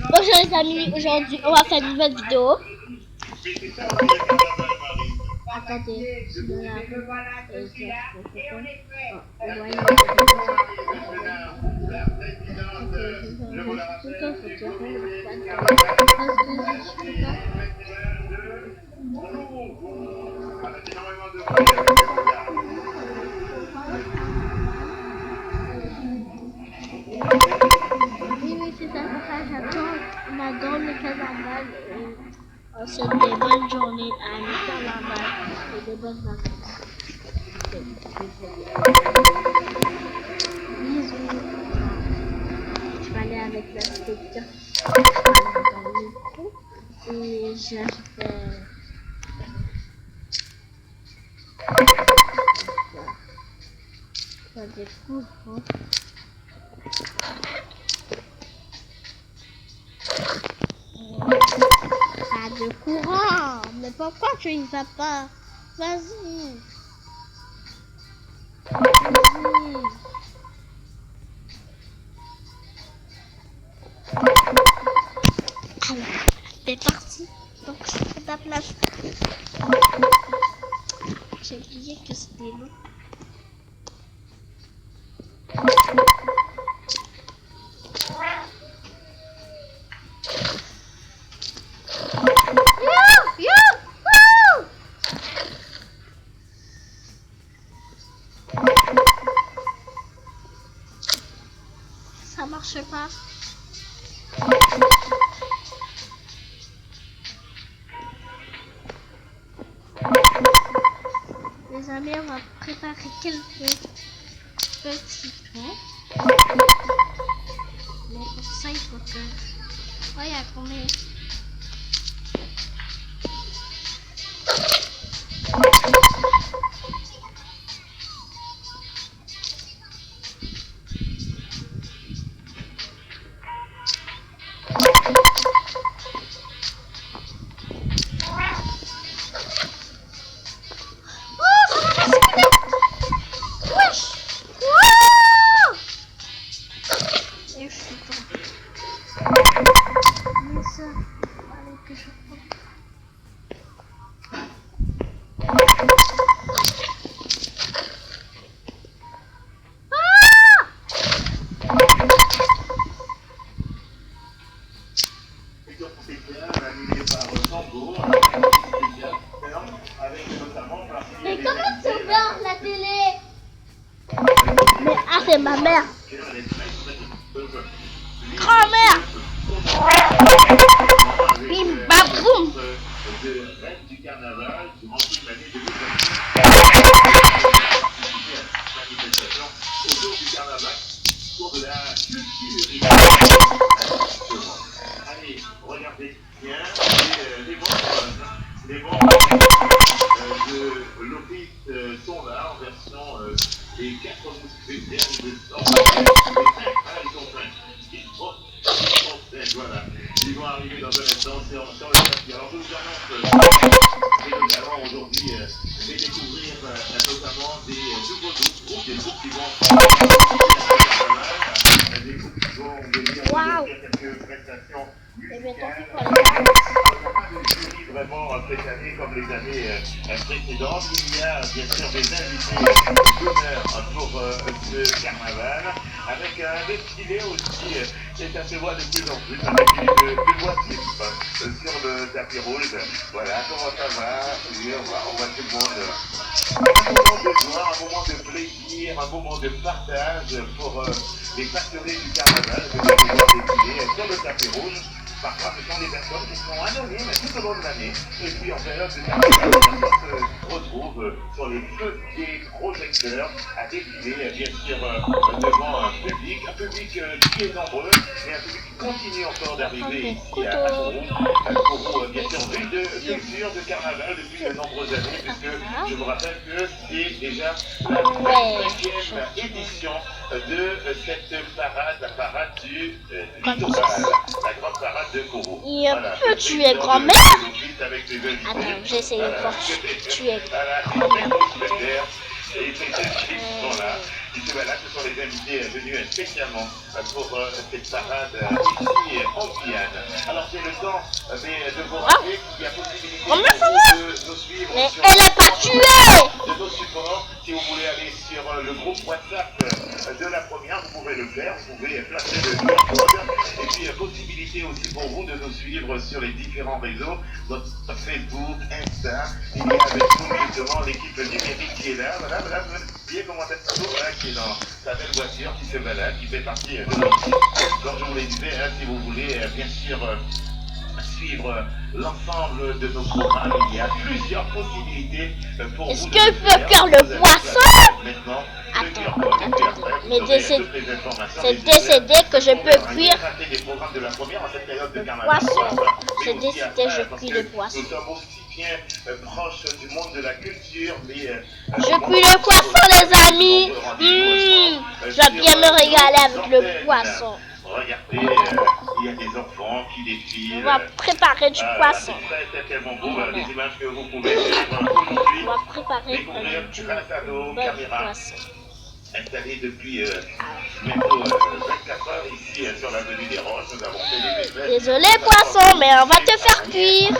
Bonjour les amis, aujourd'hui on va faire une nouvelle vidéo. Attendez, je dois la oui, c'est ça, on adore le carnaval. On souhaite des bonnes journées à le carnaval et des bonnes vacances. Bisous. Je vais aller avec la spectacle dans le micro et je fais... Ça découvre. Pas de courant. Mais pourquoi tu y vas pas? Vas-y. Vas-y. Alors, c'est parti. Donc, je fais ta place. J'ai oublié que c'était long. Ça marche pas. Les amis, on va préparer quelques petits plats. Mais pour ça, il faut que... Regarde combien. Mais comment tu regardes la télé? Mais ah, c'est ma mère. Grand-mère. Bim bam boum. Du carnaval durant toute l'année 2024. Autour du carnaval, autour de la culture. Allez, regardez bien les membres de l'office sont là en version des 4 mousquetaires de voilà, ils vont arriver dans un instant sur le tapis. Alors je vous annonce que nous allons aujourd'hui découvrir notamment des nouveaux groupes, des groupes qui vont venir faire quelques prestations musicales. Vraiment cette année comme les années précédentes. Il y a bien sûr des invités d'honneur pour ce carnaval, avec un défilé aussi qui est à se voir de plus en plus, avec des voitures sur le tapis rouge. Voilà, comment ça va? Oui, on voit tout le monde. Un moment de joie, un moment de plaisir, un moment de partage pour les factories du carnaval, de pouvoir défiler sur le tapis rouge. Parfois, ce sont des personnes qui sont anonymes tout au long de l'année. Et puis, en période de carnaval, on se retrouve sur les feux des projecteurs à défiler, bien sûr, devant un public qui est nombreux, mais un public qui continue encore d'arriver ici à Kourou, bien sûr, ville de culture, de carnaval depuis de nombreuses années, puisque je vous rappelle que c'est déjà la 25e édition de cette parade, la parade du littoral, la grande parade de Kourou. Il peut tuer grand-mère. Attends, j'ai essayé de voir tuer grand-mère. Et ces filles sont là. qui se baladent. Ce sont les invités venus spécialement pour cette parade ici en Guyane. Alors c'est le temps de vous rappeler qu'il y a possibilité de nous suivre Mais sur elle est pas tuée. de nos supports. Si vous voulez aller sur le groupe WhatsApp de la première, vous pouvez le faire. Vous pouvez placer le QR code. Et puis possibilité aussi pour vous de nous suivre sur les différents réseaux, notre Facebook, Insta. Il y a avec nous justement l'équipe numérique qui est là. Voilà, vous voyez comment c'est là, qui est dans sa belle voiture, qui se balade, qui fait partie de notre équipe. Comme je vous le disais, si vous voulez bien sûr suivre l'ensemble de nos programmes, il y a plusieurs possibilités pour Est-ce vous. que je peux faire le poisson? Maintenant, Attends, mais c'est décédé que je peux cuire le poisson. C'est décidé, je cuis le poisson. Nous sommes aussi bien proches du monde de la culture, mais je cuis le poisson, les amis. Je vais bien me régaler avec le poisson. Regardez, il y a des enfants qui défilent. On va préparer du poisson. C'est tellement beau, les images que vous pouvez aujourd'hui. On va préparer du poisson. Installé depuis bientôt 24 heures ici sur l'avenue des Roches. Nous avons fait des essais. Désolé poisson, mais on va te faire cuire.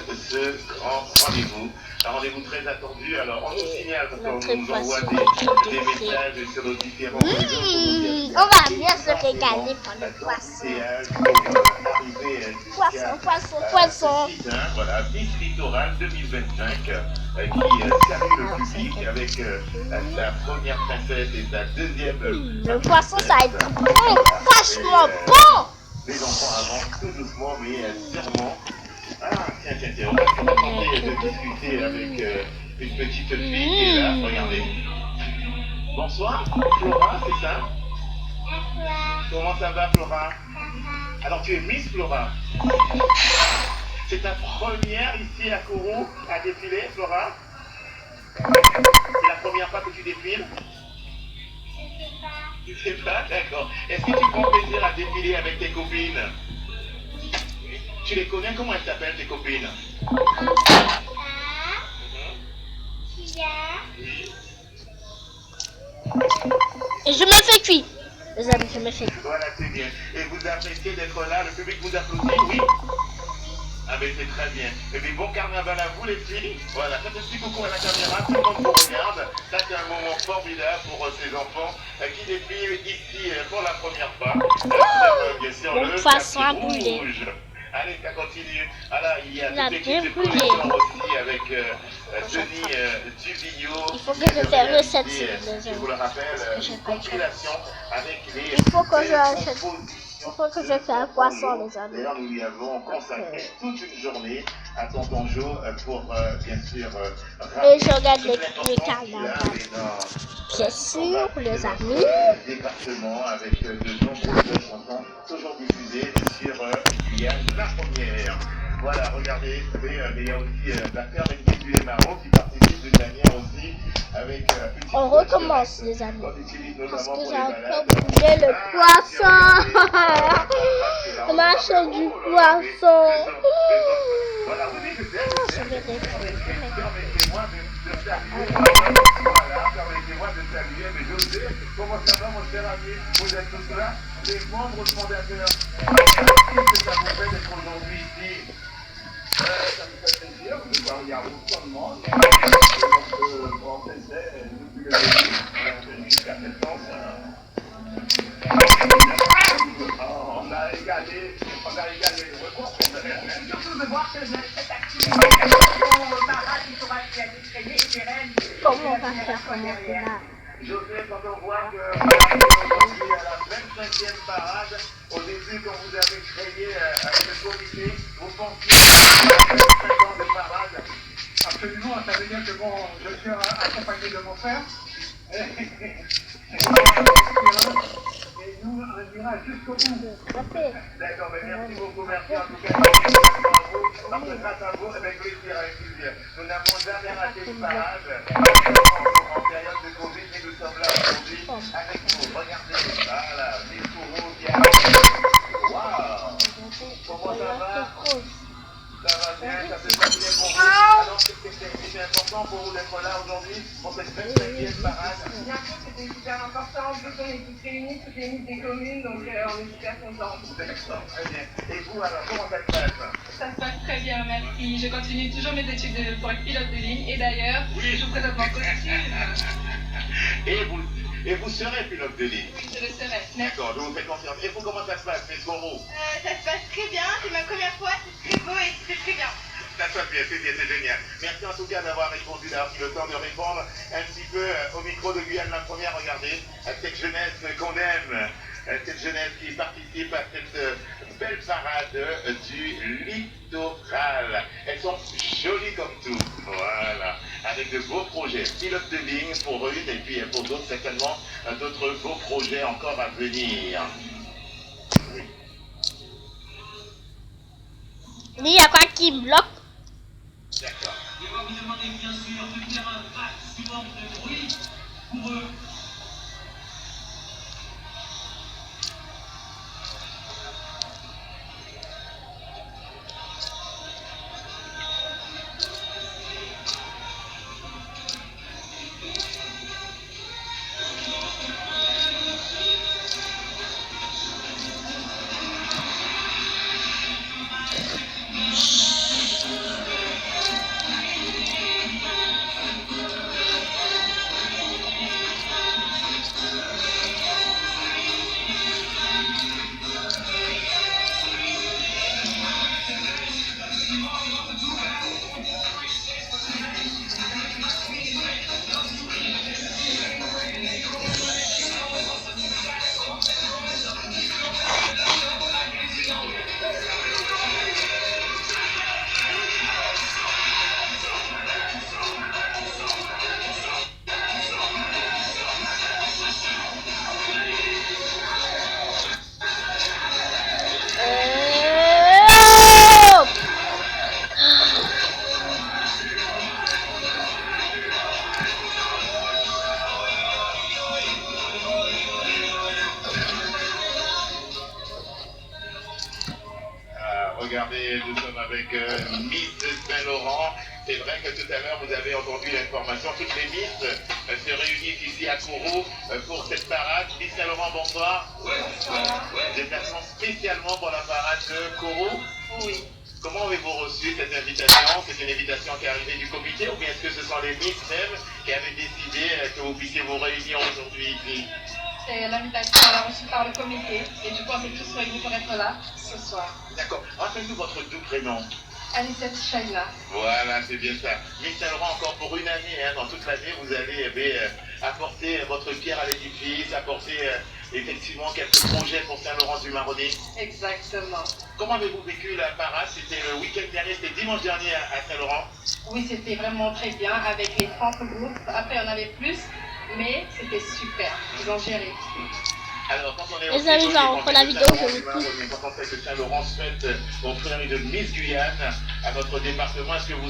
De ce grand rendez-vous. Un rendez-vous très attendu. Alors, on nous signale parce qu'on nous envoie des messages sur nos différents réseaux. On va bien se régaler par le poisson. Poisson. Voilà, Miss Littoral 2025 qui salue le public avec sa première princesse et sa deuxième. Le poisson, ça va être bon, vachement bon. Les enfants avancent tout doucement, mais sûrement. Ah, tiens, on va tenter de discuter avec une petite fille qui est là, regardez. Bonsoir, Flora, c'est ça? Comment ça va, Flora? Alors, tu es Miss Flora. C'est ta première ici à Kourou à défiler, Flora? C'est la première fois que tu défiles? Je sais pas, d'accord. Est-ce que tu prends plaisir à défiler avec tes copines? Tu les connais? Comment elles s'appellent, tes copines? Et je me fais cuire. Les amis, je me fais cuire. Voilà, c'est bien. Et vous appréciez d'être là? Le public vous applaudit? Oui? Ah ben c'est très bien. Et bien bon carnaval à vous les filles. Voilà, faites un petit coucou à la caméra, tout le monde vous regarde. Ça c'est un moment formidable pour ces enfants qui défilent ici pour la première fois. Bien sûr, le poisson à bouler. Allez, ça continue. Alors, il y a toute l'équipe de collecteurs aussi avec Denis Dubillot. Il faut que je fasse recette, je vous le rappelle, compilation avec les. Il faut que je achète. Il faut que je fasse un poisson, les amis. D'ailleurs, nous lui avons consacré toute une journée à Tonton Joe pour, bien sûr, et je regarde les carnavals. Bien sûr, les amis. Département avec de nombreuses chansons toujours diffusées sur Guyane, la première. Voilà, regardez, il y a aussi la ferme du Les Marrons qui participe d'une manière aussi avec. On recommence, les amis. Parce que j'ai encore bougé le poisson. On achète du poisson. Voilà, oui, je sais. Permettez-moi de saluer mes José. Comment ça va, mon cher ami? Vous êtes tous là, les membres fondateurs. Qu'est-ce que ça vous fait d'être aujourd'hui ici? Ça me fait plaisir de voir, il y a beaucoup de monde. Donc, on essaie depuis le début, jusqu'à maintenant, on a égalé le record. Surtout de voir que cette activité parade littorale qui a été créée est pérenne. Comment on va faire comment là? José, quand on voit que aujourd'hui à la 25e parade, au début quand vous avez créé ce comité, vous pensiez à 25 ans de parade? Absolument, ça veut dire que bon, je suis accompagné de mon frère. Et nous, on ira jusqu'au bout. D'accord, mais merci beaucoup, merci en tout cas. Parce que grâce à vous, avec plaisir, avec plaisir. Nous n'avons jamais raté une parade en période de Covid, mais nous sommes là aujourd'hui avec vous. Regardez, voilà, les fourreaux qui arrivent. Waouh! Comment ça va? Ça va bien, ça fait pas bien pour vous. Alors, C'était important pour vous d'être là aujourd'hui pour cette 25e parade. Bien sûr, c'était super important. En plus, on est tous réunis, toutes les mythes des communes, donc on est super contents. D'accord, très bien. Et vous, alors, comment ça se passe? Ça se passe très bien, merci. Je continue toujours mes études pour être pilote de ligne. Et d'ailleurs, je vous présente mon costume. Et vous serez pilote de ligne? Oui, je le serai. Merci. D'accord, je vous fais confiance. Et vous, comment ça se passe, Miss Corot? Ça se passe très bien. C'est ma première fois. C'est très beau et c'est très bien. Ça se passe bien, c'est génial. Merci en tout cas d'avoir répondu, d'avoir pris le temps de répondre un petit peu au micro de Guyane la Première. Regardez, cette jeunesse qu'on aime, cette jeunesse qui participe à cette belle parade du littoral. Elles sont jolies comme tout, voilà, avec de beaux projets. Pilote de ligne pour eux et puis pour d'autres certainement d'autres beaux projets encore à venir. Oui. Il y a quoi qui bloque? D'accord. Et on va vous demander bien sûr de faire un maximum de bruit pour eux. Regardez, nous sommes avec Miss Saint-Laurent. C'est vrai que tout à l'heure, vous avez entendu l'information. Toutes les Miss se réunissent ici à Kourou pour cette parade. Miss Saint-Laurent, bonsoir. Déplacement spécialement pour la parade de Kourou. Oui. Comment avez-vous reçu cette invitation? C'est une invitation qui est arrivée du comité ou bien est-ce que ce sont les Miss même qui avaient décidé que vous puissiez vous réunir aujourd'hui ici? C'est l'invitation à la reçue par le comité. Et du coup, on est tous réunis pour être là ce soir. D'accord. Rappelez-nous votre doux prénom. Anicette Shaila. Voilà, c'est bien ça. Miss Saint-Laurent, encore pour une année, dans toute l'année, vous allez apporter votre pierre à l'édifice, apporter effectivement quelques projets pour Saint-Laurent-du-Maroni. Exactement. Comment avez-vous vécu la parade? C'était le week-end dernier, c'était dimanche dernier à Saint-Laurent. Oui, c'était vraiment très bien avec les 30 groupes. Après, on avait plus, mais c'était super. Ils ont géré. Alors, quand on est Les amis, va rentrer la vidéo, je vous quand on sait que Saint-Laurent souhaite offrir une Miss Guyane à votre département, est-ce que vous